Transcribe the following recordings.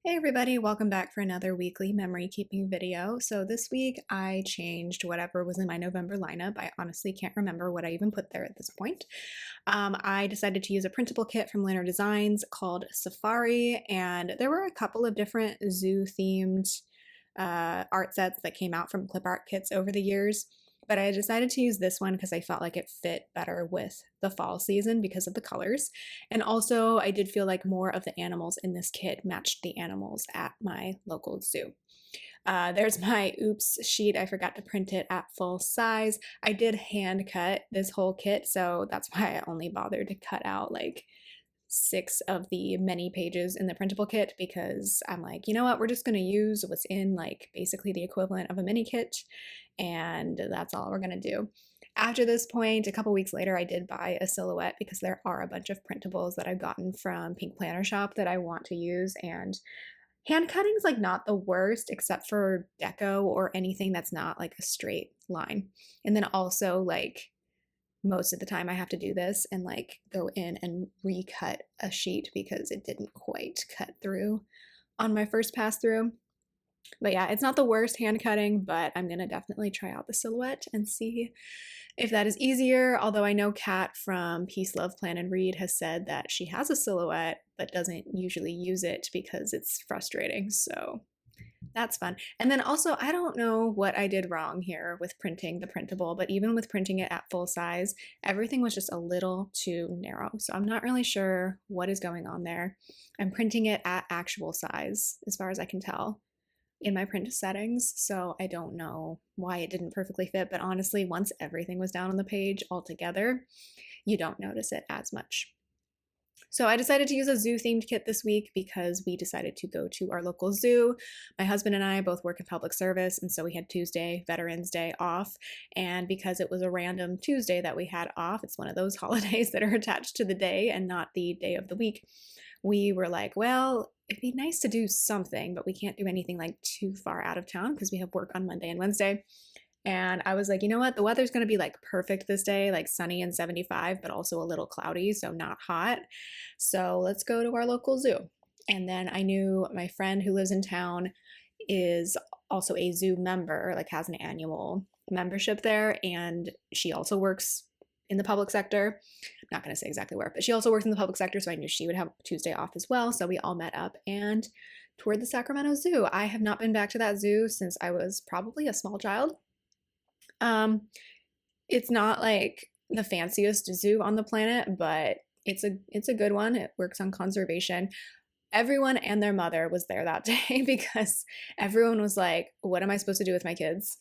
Hey everybody, welcome back for another weekly memory keeping video. So this week I changed whatever was in my November lineup. I honestly can't remember what I even put there at this point. I decided to use a printable kit from Lynner Designs called Safari, and there were a couple of different zoo themed art sets that came out from clip art kits over the years. But I decided to use this one because I felt like it fit better with the fall season because of the colors. And also, I did feel like more of the animals in this kit matched the animals at my local zoo. There's my oops sheet. I forgot to print it at full size. I did hand cut this whole kit, so that's why I only bothered to cut out like 6 of the many pages in the printable kit, because I'm like, you know what, we're just going to use what's in like basically the equivalent of a mini kit, and that's all we're going to do. After this point, a couple weeks later, I did buy a silhouette because there are a bunch of printables that I've gotten from Pink Planner Shop that I want to use, and hand cutting's like not the worst except for deco or anything that's not like a straight line. And then also like most of the time I have to do this and like go in and recut a sheet because it didn't quite cut through on my first pass through. But yeah, it's not the worst hand cutting, but I'm gonna definitely try out the silhouette and see if that is easier. Although I know Kat from Peace, Love, Plan, and Read has said that she has a silhouette but doesn't usually use it because it's frustrating. So that's fun. And then also, I don't know what I did wrong here with printing the printable, but even with printing it at full size, everything was just a little too narrow. So I'm not really sure what is going on there. I'm printing it at actual size, as far as I can tell, in my print settings. So I don't know why it didn't perfectly fit, but honestly, once everything was down on the page altogether, you don't notice it as much. So I decided to use a zoo themed kit this week because we decided to go to our local zoo. My husband and I both work in public service, and so we had Tuesday, Veterans Day, off. And because it was a random Tuesday that we had off, it's one of those holidays that are attached to the day and not the day of the week, we were like, well, it'd be nice to do something, but we can't do anything like too far out of town because we have work on Monday and Wednesday. And I was like, you know what? The weather's going to be like perfect this day, like sunny and 75, but also a little cloudy, so not hot. So let's go to our local zoo. And then I knew my friend who lives in town is also a zoo member, like has an annual membership there. And she also works in the public sector. I'm not going to say exactly where, but she also works in the public sector. So I knew she would have Tuesday off as well. So we all met up and toured the Sacramento Zoo. I have not been back to that zoo since I was probably a small child. It's not like the fanciest zoo on the planet, but it's a good one. It works on conservation. Everyone and their mother was there that day because everyone was like, what am I supposed to do with my kids?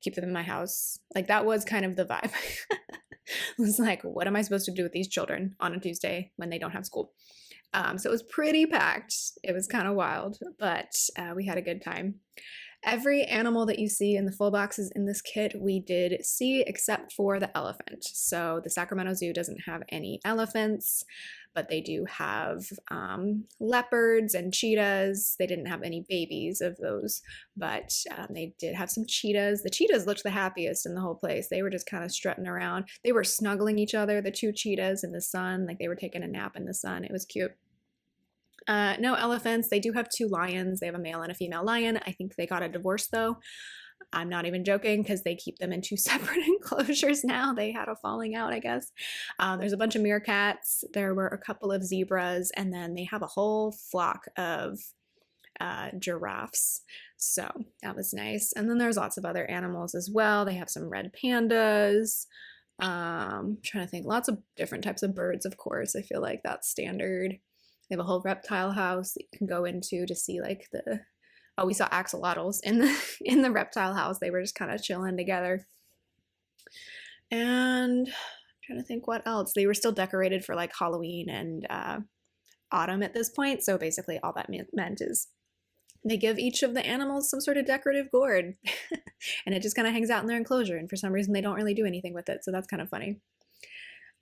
Keep them in my house? Like that was kind of the vibe. It was like, what am I supposed to do with these children on a Tuesday when they don't have school? So it was pretty packed. It was kind of wild, but we had a good time. Every animal that you see in the full boxes in this kit, we did see except for the elephant. So the Sacramento Zoo doesn't have any elephants, but they do have leopards and cheetahs. They didn't have any babies of those, but they did have some cheetahs. The cheetahs looked the happiest in the whole place. They were just kind of strutting around. They were snuggling each other, the two cheetahs in the sun, like they were taking a nap in the sun. It was cute. No elephants. They do have 2 lions. They have a male and a female lion. I think they got a divorce though. I'm not even joking because they keep them in 2 separate enclosures now. They had a falling out, I guess. There's a bunch of meerkats. There were a couple of zebras, and then they have a whole flock of giraffes. So that was nice. And then there's lots of other animals as well. They have some red pandas. Trying to think, lots of different types of birds, of course. I feel like that's standard. They have a whole reptile house that you can go into to see like we saw axolotls in the reptile house. They were just kind of chilling together. And I'm trying to think what else. They were still decorated for like Halloween and autumn at this point. So basically all that meant is they give each of the animals some sort of decorative gourd and it just kind of hangs out in their enclosure. And for some reason they don't really do anything with it. So that's kind of funny.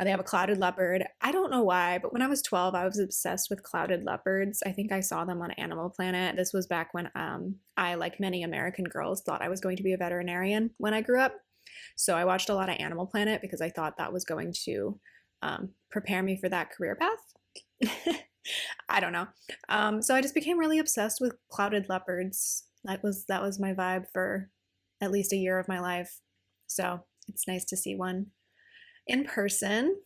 They have a clouded leopard. I don't know why, but when I was 12, I was obsessed with clouded leopards. I think I saw them on Animal Planet. This was back when I, like many American girls, thought I was going to be a veterinarian when I grew up. So I watched a lot of Animal Planet because I thought that was going to prepare me for that career path. I don't know. So I just became really obsessed with clouded leopards. That was my vibe for at least a year of my life. So it's nice to see one in person.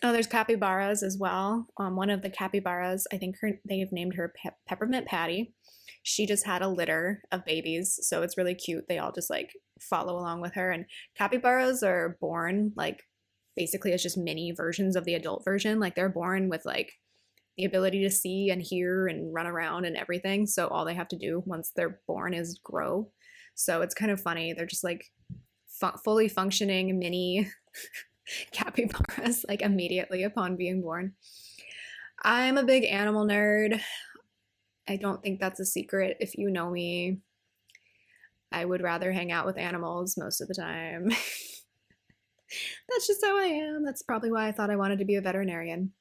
Oh, there's capybaras as well. One of the capybaras, I think they've named her Peppermint Patty. She just had a litter of babies, so it's really cute. They all just like follow along with her. And capybaras are born like basically as just mini versions of the adult version. Like they're born with like the ability to see and hear and run around and everything. So all they have to do once they're born is grow. So it's kind of funny. They're just like fully functioning mini capybaras like immediately upon being born. I'm a big animal nerd. I don't think that's a secret. If you know me, I would rather hang out with animals most of the time. That's just how I am. That's probably why I thought I wanted to be a veterinarian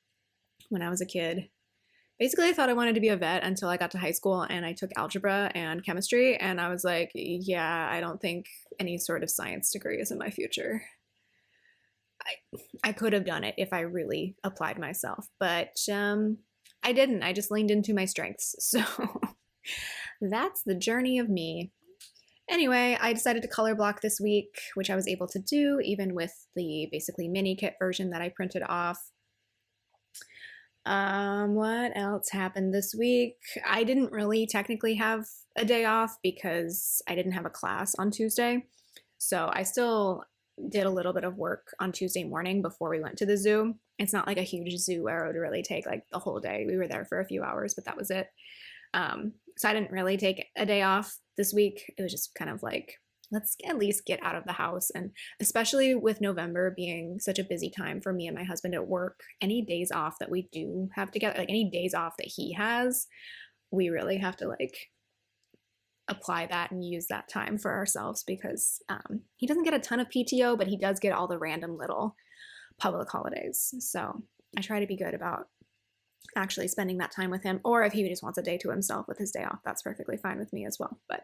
when I was a kid. Basically, I thought I wanted to be a vet until I got to high school and I took algebra and chemistry, and I was like, yeah, I don't think any sort of science degree is in my future. I could have done it if I really applied myself, but I didn't. I just leaned into my strengths. So that's the journey of me. Anyway, I decided to color block this week, which I was able to do even with the basically mini kit version that I printed off. What else happened this week? I didn't really technically have a day off because I didn't have a class on Tuesday. So I still did a little bit of work on Tuesday morning before we went to the zoo. It's not like a huge zoo where it would really take like the whole day. We were there for a few hours, but that was it. So I didn't really take a day off this week. It was just kind of like, let's at least get out of the house. And especially with November being such a busy time for me and my husband at work, any days off that we do have together, like any days off that he has, we really have to like apply that and use that time for ourselves because he doesn't get a ton of PTO, but he does get all the random little public holidays. So I try to be good about actually spending that time with him, or if he just wants a day to himself with his day off, that's perfectly fine with me as well. But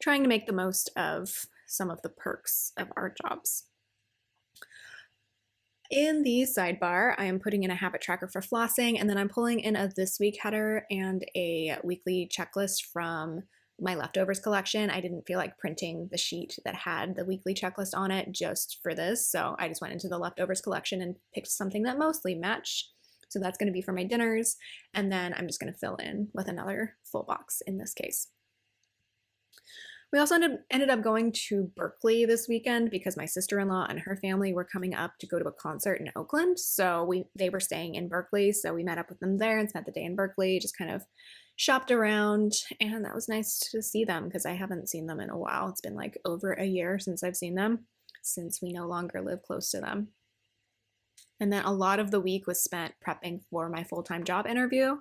trying to make the most of some of the perks of our jobs. In the sidebar, I am putting in a habit tracker for flossing, and then I'm pulling in a this week header and a weekly checklist from my leftovers collection. I didn't feel like printing the sheet that had the weekly checklist on it just for this, so I just went into the leftovers collection and picked something that mostly matched. So that's going to be for my dinners, and then I'm just going to fill in with another full box in this case. We also ended up going to Berkeley this weekend because my sister-in-law and her family were coming up to go to a concert in Oakland. So they were staying in Berkeley, so we met up with them there and spent the day in Berkeley, just kind of shopped around, and that was nice to see them because I haven't seen them in a while. It's been like over a year since I've seen them, since we no longer live close to them. And then a lot of the week was spent prepping for my full-time job interview.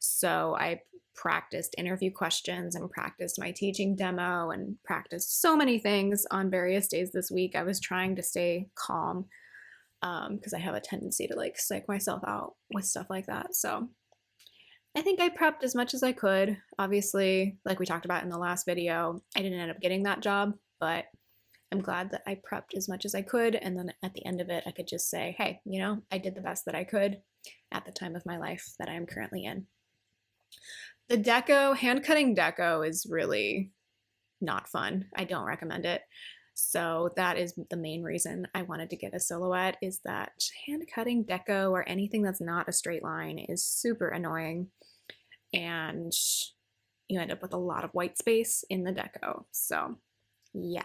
So I practiced interview questions and practiced my teaching demo and practiced so many things on various days this week. I was trying to stay calm because I have a tendency to like psych myself out with stuff like that. So I think I prepped as much as I could. Obviously, like we talked about in the last video, I didn't end up getting that job, but I'm glad that I prepped as much as I could. And then at the end of it, I could just say, hey, you know, I did the best that I could at the time of my life that I am currently in. The deco, hand cutting deco is really not fun. I don't recommend it. So that is the main reason I wanted to get a silhouette, is that hand cutting deco or anything that's not a straight line is super annoying. And you end up with a lot of white space in the deco. So yeah,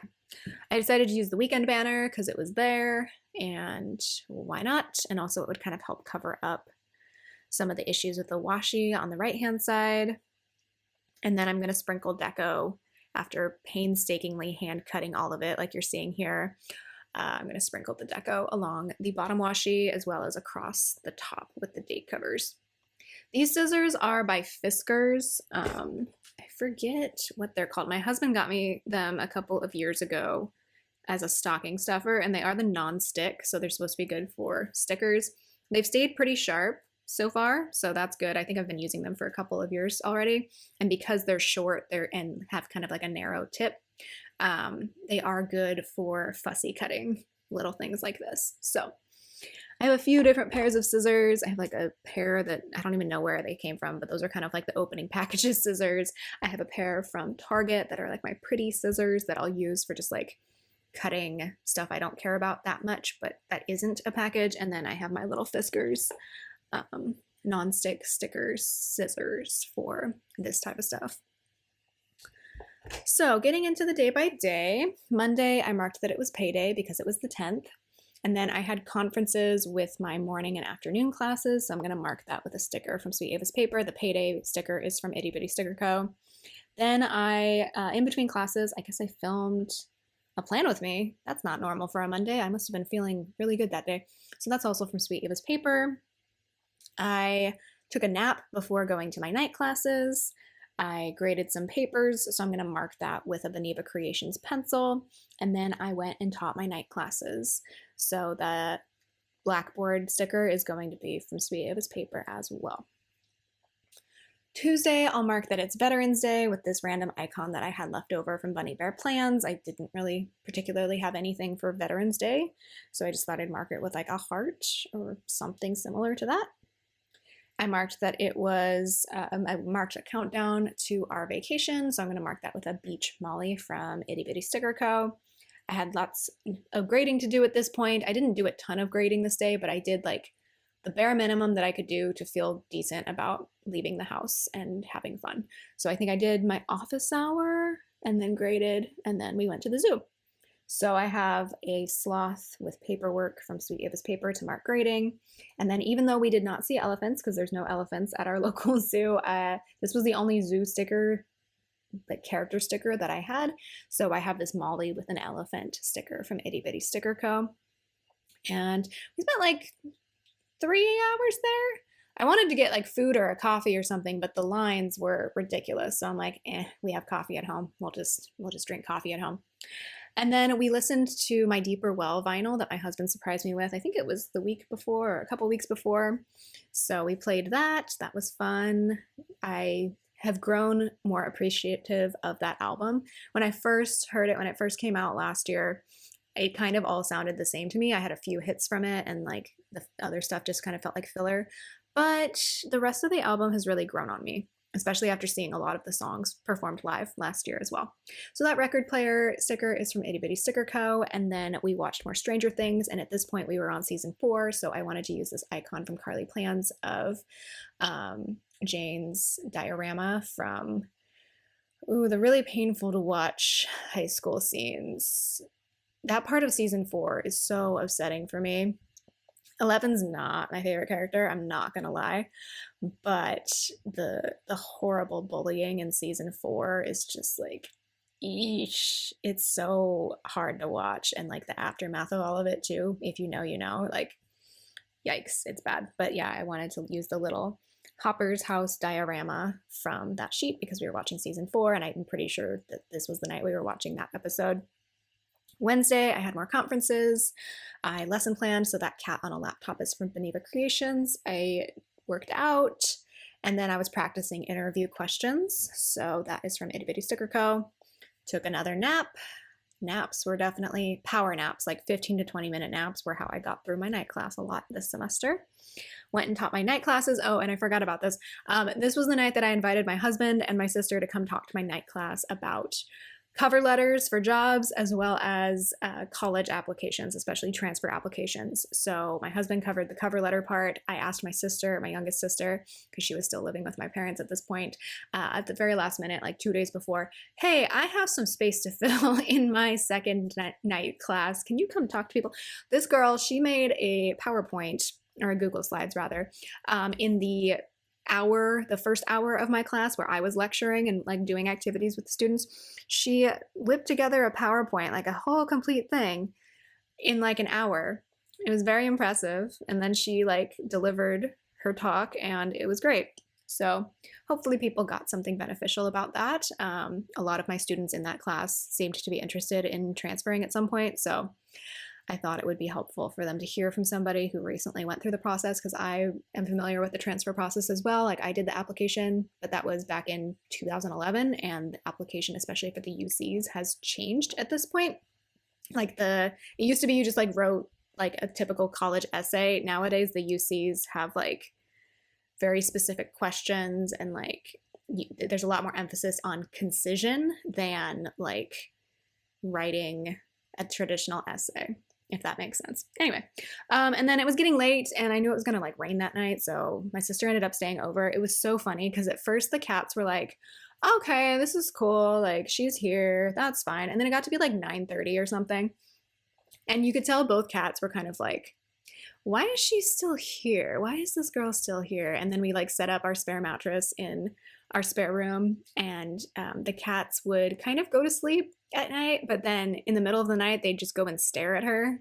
I decided to use the weekend banner because it was there, and why not? And also it would kind of help cover up some of the issues with the washi on the right hand side. And then I'm going to sprinkle deco after painstakingly hand cutting all of it like you're seeing here. I'm going to sprinkle the deco along the bottom washi as well as across the top with the date covers. These scissors are by Fiskars. I forget what they're called. My husband got me them a couple of years ago as a stocking stuffer, and they are the non-stick, so they're supposed to be good for stickers. They've stayed pretty sharp so far, so that's good. I think I've been using them for a couple of years already, and because they're short and have kind of like a narrow tip, they are good for fussy cutting little things like this. So I have a few different pairs of scissors. I have like a pair that I don't even know where they came from, but those are kind of like the opening packages scissors. I have a pair from Target that are like my pretty scissors that I'll use for just like cutting stuff I don't care about that much, but that isn't a package. And then I have my little Fiskars non-stick sticker scissors for this type of stuff. So getting into the day by day, Monday I marked that it was payday because it was the 10th. And then I had conferences with my morning and afternoon classes. So I'm going to mark that with a sticker from Sweet Ava's paper. The payday sticker is from Itty Bitty Sticker Co. Then in between classes, I guess I filmed a plan with me. That's not normal for a Monday. I must have been feeling really good that day. So that's also from Sweet Ava's paper. I took a nap before going to my night classes. I graded some papers, so I'm going to mark that with a Beneva Creations pencil. And then I went and taught my night classes. So the Blackboard sticker is going to be from Sweet Ava's paper as well. Tuesday, I'll mark that it's Veterans Day with this random icon that I had left over from Bunny Bear Plans. I didn't really particularly have anything for Veterans Day, so I just thought I'd mark it with like a heart or something similar to that. I marked that it was, I marked a countdown to our vacation, so I'm going to mark that with a Beach Molly from Itty Bitty Sticker Co. I had lots of grading to do at this point. I didn't do a ton of grading this day, but I did like the bare minimum that I could do to feel decent about leaving the house and having fun. So I think I did my office hour and then graded, and then we went to the zoo. So I have a sloth with paperwork from Sweet Ava's paper to mark grading. And then even though we did not see elephants, because there's no elephants at our local zoo, this was the only zoo sticker, like character sticker that I had. So I have this Molly with an elephant sticker from Itty Bitty Sticker Co. And we spent like 3 hours there. I wanted to get like food or a coffee or something, but the lines were ridiculous. So I'm like, we have coffee at home. We'll just drink coffee at home. And then we listened to my Deeper Well vinyl that my husband surprised me with. I think it was the week before or a couple weeks before. So we played that. That was fun. I have grown more appreciative of that album. When I first heard it, when it first came out last year, it kind of all sounded the same to me. I had a few hits from it and like the other stuff just kind of felt like filler. But the rest of the album has really grown on me, especially after seeing a lot of the songs performed live last year as well. So that record player sticker is from Itty Bitty Sticker Co. And then we watched more Stranger Things. And at this point we were on season 4. So I wanted to use this icon from Carly Plans of Jane's diorama from, the really painful to watch high school scenes. That part of season 4 is so upsetting for me. 11's not my favorite character, I'm not gonna lie, but the horrible bullying in season 4 is just like, eesh, it's so hard to watch, and like the aftermath of all of it too, if you know, you know, like, yikes, it's bad. But yeah, I wanted to use the little Hopper's house diorama from that sheet because we were watching season 4, and I'm pretty sure that this was the night we were watching that episode. Wednesday, I had more conferences. I lesson planned, so that cat on a laptop is from Beneva Creations. I worked out, and then I was practicing interview questions, so that is from Itty Bitty Sticker Co. Took another nap. Naps were definitely power naps, like 15 to 20 minute naps were how I got through my night class a lot this semester. Went and taught my night classes. Oh, and I forgot about this. This was the night that I invited my husband and my sister to come talk to my night class about cover letters for jobs as well as college applications, especially transfer applications. So my husband covered the cover letter part. I asked my sister, my youngest sister, because she was still living with my parents at this point, at the very last minute, like 2 days before, hey, I have some space to fill in my second night class. Can you come talk to people? This girl, she made a PowerPoint, or a Google Slides rather, in the first hour of my class where I was lecturing and like doing activities with the students. She whipped together a PowerPoint, like a whole complete thing, in like an hour. It was very impressive. And then she like delivered her talk and it was great. So hopefully people got something beneficial about that. A lot of my students in that class seemed to be interested in transferring at some point. So I thought it would be helpful for them to hear from somebody who recently went through the process, because I am familiar with the transfer process as well. Like I did the application, but that was back in 2011, and the application, especially for the UCs, has changed at this point. Like it used to be you just like wrote like a typical college essay. Nowadays, the UCs have like very specific questions, and like there's a lot more emphasis on concision than like writing a traditional essay, if that makes sense. Anyway, and then it was getting late and I knew it was gonna like rain that night, so my sister ended up staying over. It was so funny because at first the cats were like, okay, this is cool, like she's here, that's fine. And then it got to be like 9:30 or something, and you could tell both cats were kind of like, why is she still here? Why is this girl still here? And then we like set up our spare mattress in our spare room, and the cats would kind of go to sleep at night, but then in the middle of the night, they'd just go and stare at her.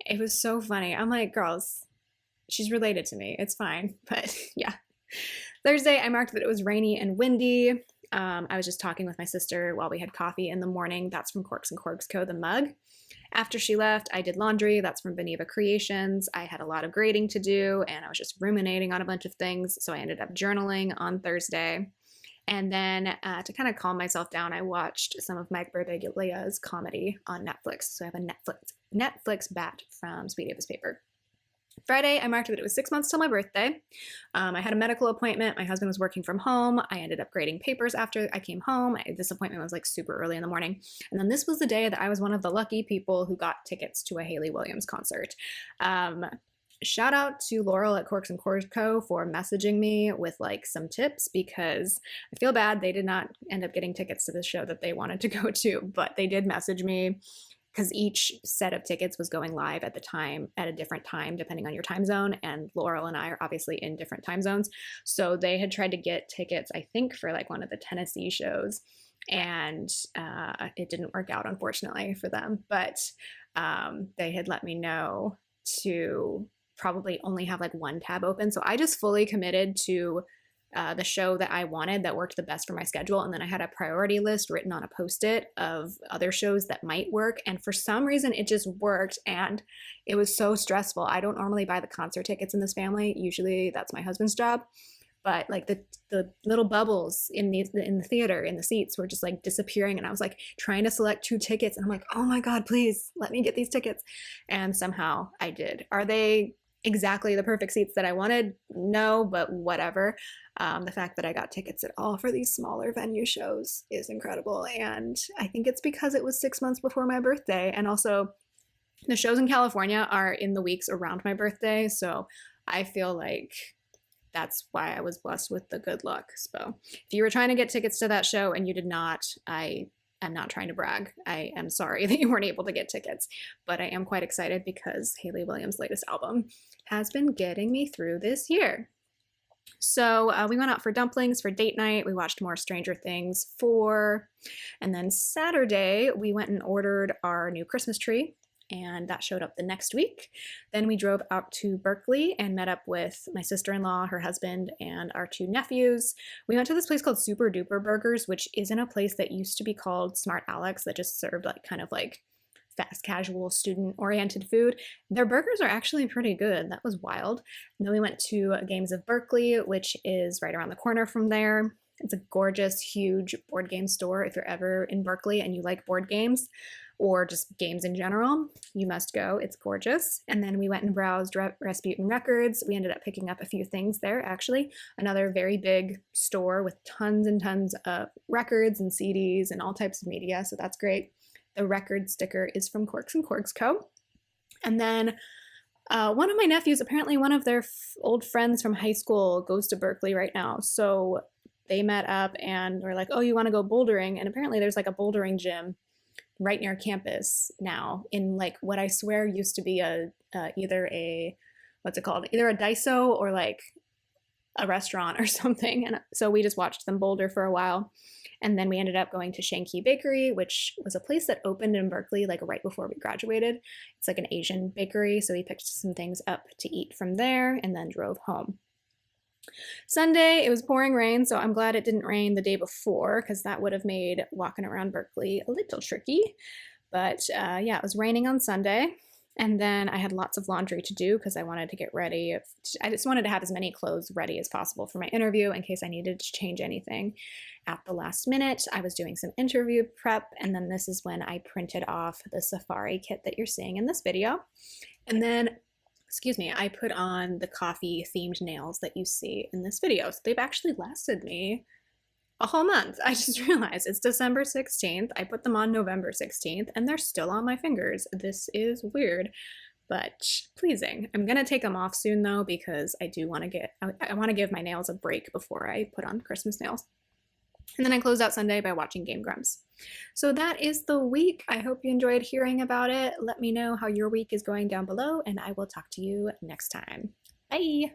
It was so funny. I'm like, girls, she's related to me. It's fine. But yeah. Thursday, I marked that it was rainy and windy. I was just talking with my sister while we had coffee in the morning. That's from Corks and Corks Co., the mug. After she left, I did laundry. That's from Beneva Creations. I had a lot of grading to do, and I was just ruminating on a bunch of things, so I ended up journaling on Thursday. And then to kind of calm myself down, I watched some of Mike Birbiglia's comedy on Netflix. So I have a Netflix bat from Sweet Ava's Paper. Friday, I marked that it was 6 months till my birthday. I had a medical appointment. My husband was working from home. I ended up grading papers after I came home. This appointment was like super early in the morning. And then this was the day that I was one of the lucky people who got tickets to a Hayley Williams concert. Shout out to Laurel at Corks and Corks Co. for messaging me with like some tips, because I feel bad they did not end up getting tickets to the show that they wanted to go to, but they did message me because each set of tickets was going live at a different time, depending on your time zone. And Laurel and I are obviously in different time zones. So they had tried to get tickets, I think, for like one of the Tennessee shows, and it didn't work out, unfortunately, for them. But they had let me know to probably only have like one tab open. So I just fully committed to the show that I wanted that worked the best for my schedule. And then I had a priority list written on a Post-it of other shows that might work. And for some reason, it just worked. And it was so stressful. I don't normally buy the concert tickets in this family. Usually that's my husband's job. But like the little bubbles in the theater, in the seats, were just like disappearing. And I was like trying to select 2 tickets. And I'm like, oh my God, please let me get these tickets. And somehow I did. Are they exactly the perfect seats that I wanted? No, but whatever. The fact that I got tickets at all for these smaller venue shows is incredible. And I think it's because it was 6 months before my birthday. And also the shows in California are in the weeks around my birthday. So I feel like that's why I was blessed with the good luck. So if you were trying to get tickets to that show and you did not, I'm not trying to brag. I am sorry that you weren't able to get tickets, but I am quite excited because Hayley Williams' latest album has been getting me through this year. So we went out for dumplings for date night. We watched more Stranger Things 4. And then Saturday, we went and ordered our new Christmas tree, and that showed up the next week. Then we drove out to Berkeley and met up with my sister-in-law, her husband, and our 2 nephews. We went to this place called Super Duper Burgers, which isn't a place that used to be called Smart Alex, that just served like kind of like fast casual student-oriented food. Their burgers are actually pretty good. That was wild. And then we went to Games of Berkeley, which is right around the corner from there. It's a gorgeous, huge board game store. If you're ever in Berkeley and you like board games, or just games in general, you must go. It's gorgeous. And then we went and browsed Rasputin Records. We ended up picking up a few things there, actually. Another very big store with tons and tons of records and CDs and all types of media, so that's great. The record sticker is from Corks and Corks Co. And then one of my nephews, apparently one of their old friends from high school, goes to Berkeley right now. So they met up and were like, oh, you want to go bouldering? And apparently there's like a bouldering gym right near campus now in like what I swear used to be either a Daiso or like a restaurant or something. And so we just watched them boulder for a while. And then we ended up going to Shanky Bakery, which was a place that opened in Berkeley like right before we graduated. It's like an Asian bakery. So we picked some things up to eat from there and then drove home. Sunday, it was pouring rain, so I'm glad it didn't rain the day before, because that would have made walking around Berkeley a little tricky. But yeah, it was raining on Sunday. And then I had lots of laundry to do because I wanted to get ready. I just wanted to have as many clothes ready as possible for my interview in case I needed to change anything at the last minute. I was doing some interview prep, and then this is when I printed off the safari kit that you're seeing in this video. And then, excuse me, I put on the coffee themed nails that you see in this video. So they've actually lasted me a whole month. I just realized it's December 16th. I put them on November 16th and they're still on my fingers. This is weird, but pleasing. I'm gonna take them off soon though because I want to give my nails a break before I put on Christmas nails. And then I closed out Sunday by watching Game Grumps. So that is the week. I hope you enjoyed hearing about it. Let me know how your week is going down below, and I will talk to you next time. Bye!